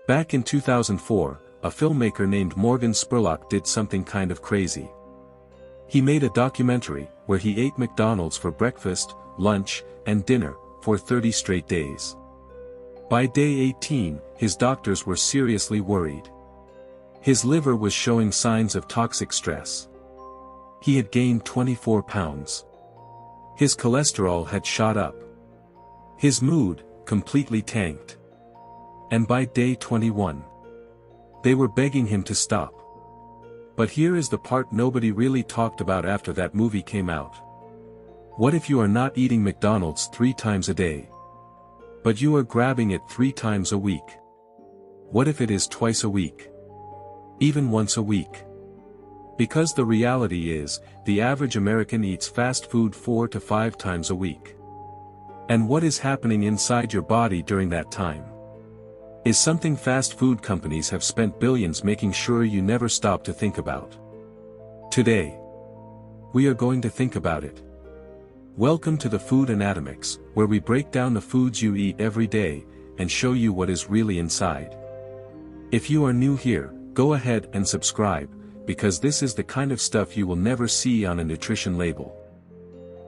Back in 2004, a filmmaker named Morgan Spurlock did something kind of crazy. He made a documentary where he ate McDonald's for breakfast, lunch, and dinner for 30 straight days. By day 18, his doctors were seriously worried. His liver was showing signs of toxic stress. He had gained 24 pounds. His cholesterol had shot up. His mood completely tanked. And by day 21, they were begging him to stop. But here is the part nobody really talked about after that movie came out. What if you are not eating McDonald's 3 times a day? But you are grabbing it 3 times a week. What if it is twice a week? Even once a week? Because the reality is, the average American eats fast food 4 to 5 times a week. And what is happening inside your body during that time? Is something fast food companies have spent billions making sure you never stop to think about. Today, we are going to think about it. Welcome to the Food Anatomix, where we break down the foods you eat every day, and show you what is really inside. If you are new here, go ahead and subscribe, because this is the kind of stuff you will never see on a nutrition label.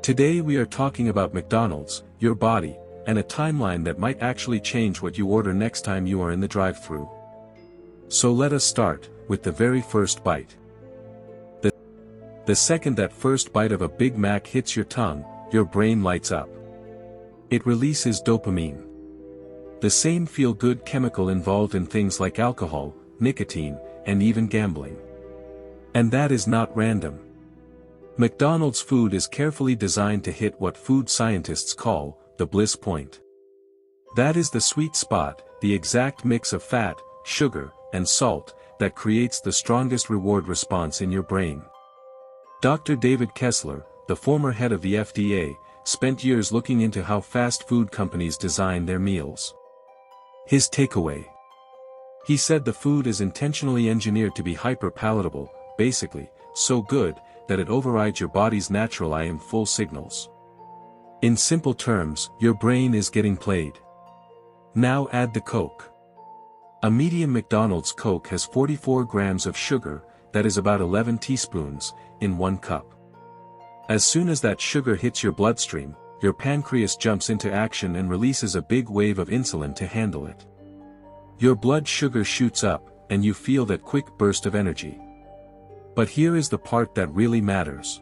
Today we are talking about McDonald's, your body, and a timeline that might actually change what you order next time you are in the drive-thru. So let us start with the very first bite. The second that first bite of a Big Mac hits your tongue, your brain lights up. It releases dopamine. The same feel-good chemical involved in things like alcohol, nicotine, and even gambling. And that is not random. McDonald's food is carefully designed to hit what food scientists call the bliss point. That is the sweet spot, the exact mix of fat, sugar, and salt, that creates the strongest reward response in your brain. Dr. David Kessler, the former head of the FDA, spent years looking into how fast food companies design their meals. His takeaway. He said the food is intentionally engineered to be hyper-palatable, basically, so good, that it overrides your body's natural I am full signals. In simple terms, your brain is getting played. Now add the Coke. A medium McDonald's Coke has 44 grams of sugar, that is about 11 teaspoons, in 1 cup. As soon as that sugar hits your bloodstream, your pancreas jumps into action and releases a big wave of insulin to handle it. Your blood sugar shoots up, and you feel that quick burst of energy. But here is the part that really matters.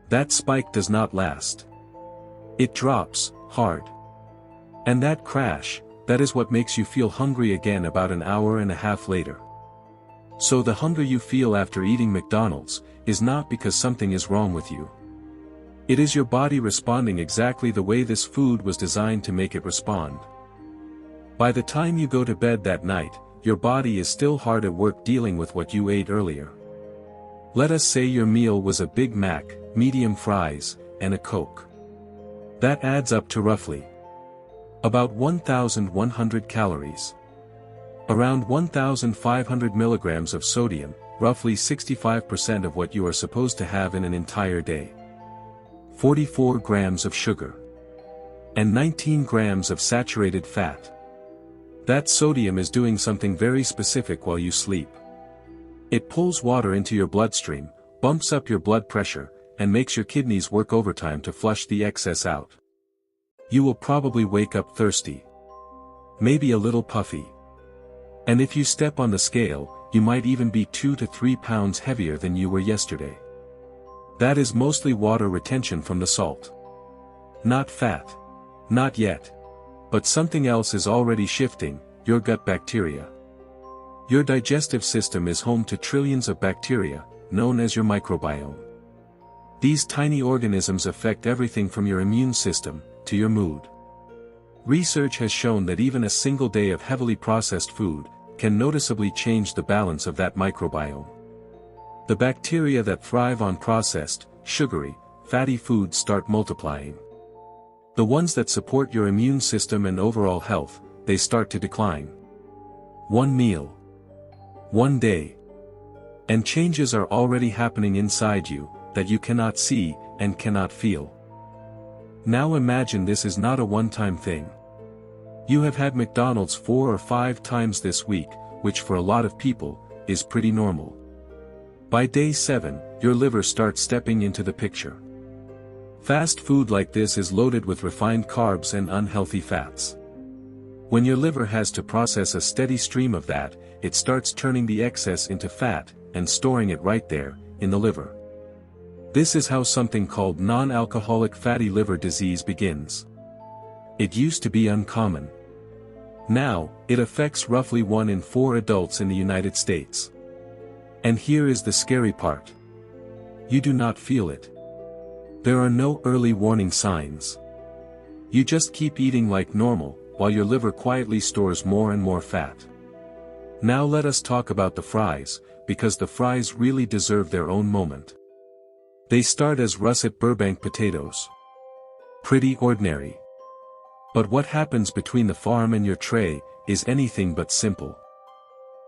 That spike does not last. It drops, hard. And that crash, that is what makes you feel hungry again about an hour and a half later. So the hunger you feel after eating McDonald's, is not because something is wrong with you. It is your body responding exactly the way this food was designed to make it respond. By the time you go to bed that night, your body is still hard at work dealing with what you ate earlier. Let us say your meal was a Big Mac, medium fries, and a Coke. That adds up to roughly about 1,100 calories. Around 1,500 milligrams of sodium, roughly 65% of what you are supposed to have in an entire day. 44 grams of sugar. And 19 grams of saturated fat. That sodium is doing something very specific while you sleep. It pulls water into your bloodstream, bumps up your blood pressure, and makes your kidneys work overtime to flush the excess out. You will probably wake up thirsty. Maybe a little puffy. And if you step on the scale, you might even be 2 to 3 pounds heavier than you were yesterday. That is mostly water retention from the salt. Not fat. Not yet. But something else is already shifting, your gut bacteria. Your digestive system is home to trillions of bacteria, known as your microbiome. These tiny organisms affect everything from your immune system, to your mood. Research has shown that even a single day of heavily processed food, can noticeably change the balance of that microbiome. The bacteria that thrive on processed, sugary, fatty foods start multiplying. The ones that support your immune system and overall health, they start to decline. One meal. One day. And changes are already happening inside you, that you cannot see, and cannot feel. Now imagine this is not a one-time thing. You have had McDonald's 4 or 5 times this week, which for a lot of people, is pretty normal. By day 7, your liver starts stepping into the picture. Fast food like this is loaded with refined carbs and unhealthy fats. When your liver has to process a steady stream of that, it starts turning the excess into fat, and storing it right there, in the liver. This is how something called non-alcoholic fatty liver disease begins. It used to be uncommon. Now, it affects roughly 1 in 4 adults in the United States. And here is the scary part. You do not feel it. There are no early warning signs. You just keep eating like normal, while your liver quietly stores more and more fat. Now let us talk about the fries, because the fries really deserve their own moment. They start as russet Burbank potatoes. Pretty ordinary. But what happens between the farm and your tray, is anything but simple.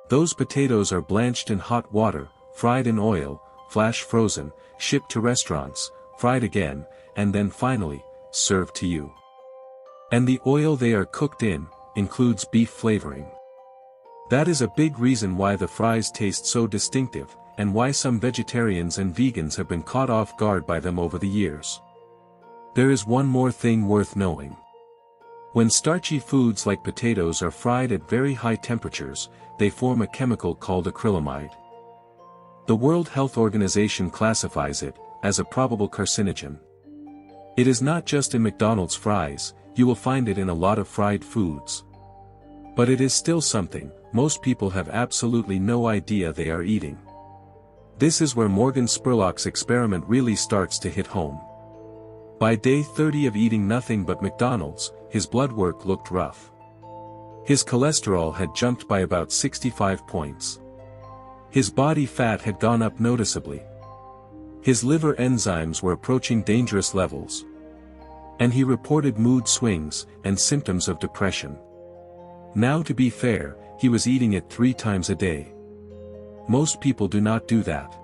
Those potatoes are blanched in hot water, fried in oil, flash frozen, shipped to restaurants, fried again, and then finally, served to you. And the oil they are cooked in, includes beef flavoring. That is a big reason why the fries taste so distinctive, and why some vegetarians and vegans have been caught off guard by them over the years. There is one more thing worth knowing. When starchy foods like potatoes are fried at very high temperatures, they form a chemical called acrylamide. The World Health Organization classifies it as a probable carcinogen. It is not just in McDonald's fries, you will find it in a lot of fried foods. But it is still something most people have absolutely no idea they are eating. This is where Morgan Spurlock's experiment really starts to hit home. By day 30 of eating nothing but McDonald's, his blood work looked rough. His cholesterol had jumped by about 65 points. His body fat had gone up noticeably. His liver enzymes were approaching dangerous levels. And he reported mood swings and symptoms of depression. Now, to be fair, he was eating it 3 times a day. Most people do not do that.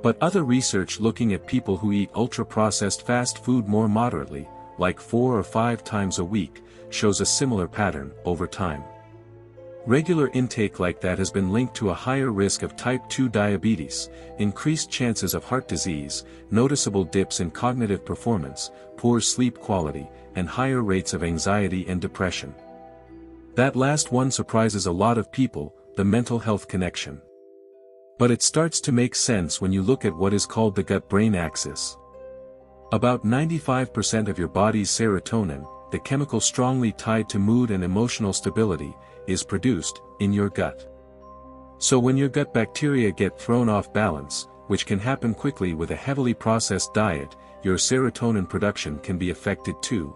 But other research looking at people who eat ultra-processed fast food more moderately, like 4 or 5 times a week, shows a similar pattern over time. Regular intake like that has been linked to a higher risk of type 2 diabetes, increased chances of heart disease, noticeable dips in cognitive performance, poor sleep quality, and higher rates of anxiety and depression. That last one surprises a lot of people, the mental health connection. But it starts to make sense when you look at what is called the gut-brain axis. About 95% of your body's serotonin, the chemical strongly tied to mood and emotional stability, is produced in your gut. So when your gut bacteria get thrown off balance, which can happen quickly with a heavily processed diet, your serotonin production can be affected too.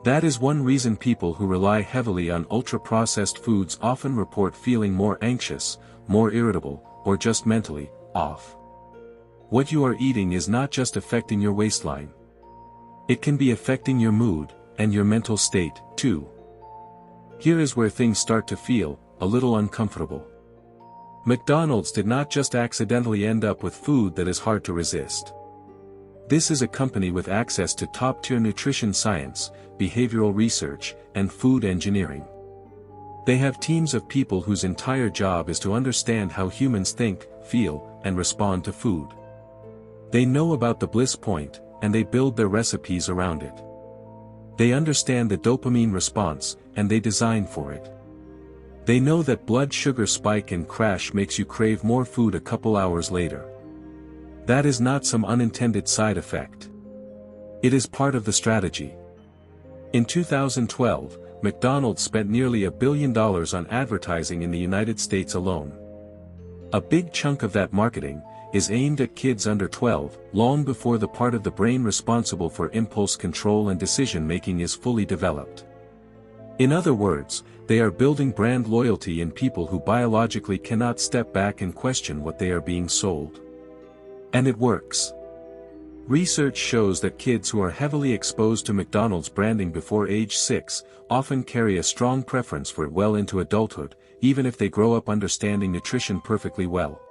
That is one reason people who rely heavily on ultra-processed foods often report feeling more anxious, more irritable, or just mentally off. What you are eating is not just affecting your waistline. It can be affecting your mood, and your mental state, too. Here is where things start to feel a little uncomfortable. McDonald's did not just accidentally end up with food that is hard to resist. This is a company with access to top-tier nutrition science, behavioral research, and food engineering. They have teams of people whose entire job is to understand how humans think, feel, and respond to food. They know about the bliss point, and they build their recipes around it. They understand the dopamine response, and they design for it. They know that blood sugar spike and crash makes you crave more food a couple hours later. That is not some unintended side effect. It is part of the strategy. In 2012, McDonald's spent nearly $1 billion on advertising in the United States alone. A big chunk of that marketing is aimed at kids under 12, long before the part of the brain responsible for impulse control and decision-making is fully developed. In other words, they are building brand loyalty in people who biologically cannot step back and question what they are being sold. And it works. Research shows that kids who are heavily exposed to McDonald's branding before age 6 often carry a strong preference for it well into adulthood, even if they grow up understanding nutrition perfectly well.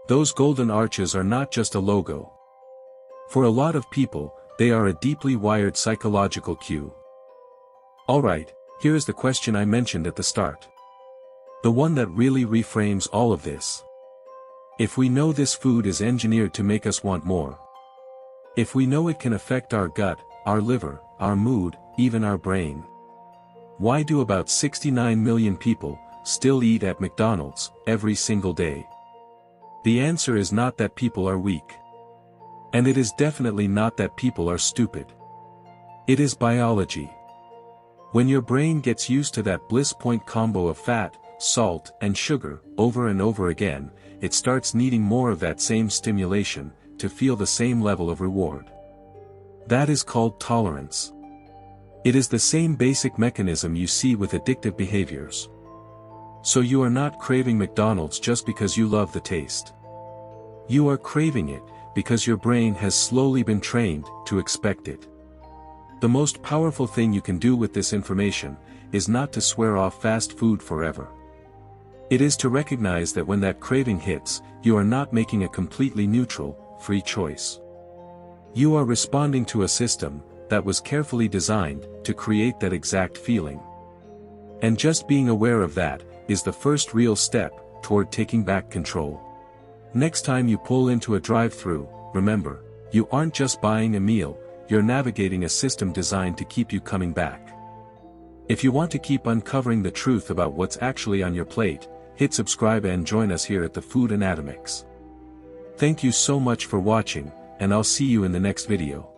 Those golden arches are not just a logo. For a lot of people, they are a deeply wired psychological cue. Alright, here is the question I mentioned at the start. The one that really reframes all of this. If we know this food is engineered to make us want more, if we know it can affect our gut, our liver, our mood, even our brain, why do about 69 million people still eat at McDonald's every single day? The answer is not that people are weak. And it is definitely not that people are stupid. It is biology. When your brain gets used to that bliss point combo of fat, salt, and sugar over and over again, it starts needing more of that same stimulation to feel the same level of reward. That is called tolerance. It is the same basic mechanism you see with addictive behaviors. So you are not craving McDonald's just because you love the taste. You are craving it because your brain has slowly been trained to expect it. The most powerful thing you can do with this information is not to swear off fast food forever. It is to recognize that when that craving hits, you are not making a completely neutral, free choice. You are responding to a system that was carefully designed to create that exact feeling. And just being aware of that is the first real step toward taking back control. Next time you pull into a drive-thru, remember, you aren't just buying a meal, you're navigating a system designed to keep you coming back. If you want to keep uncovering the truth about what's actually on your plate, hit subscribe and join us here at the Food Anatomix. Thank you so much for watching, and I'll see you in the next video.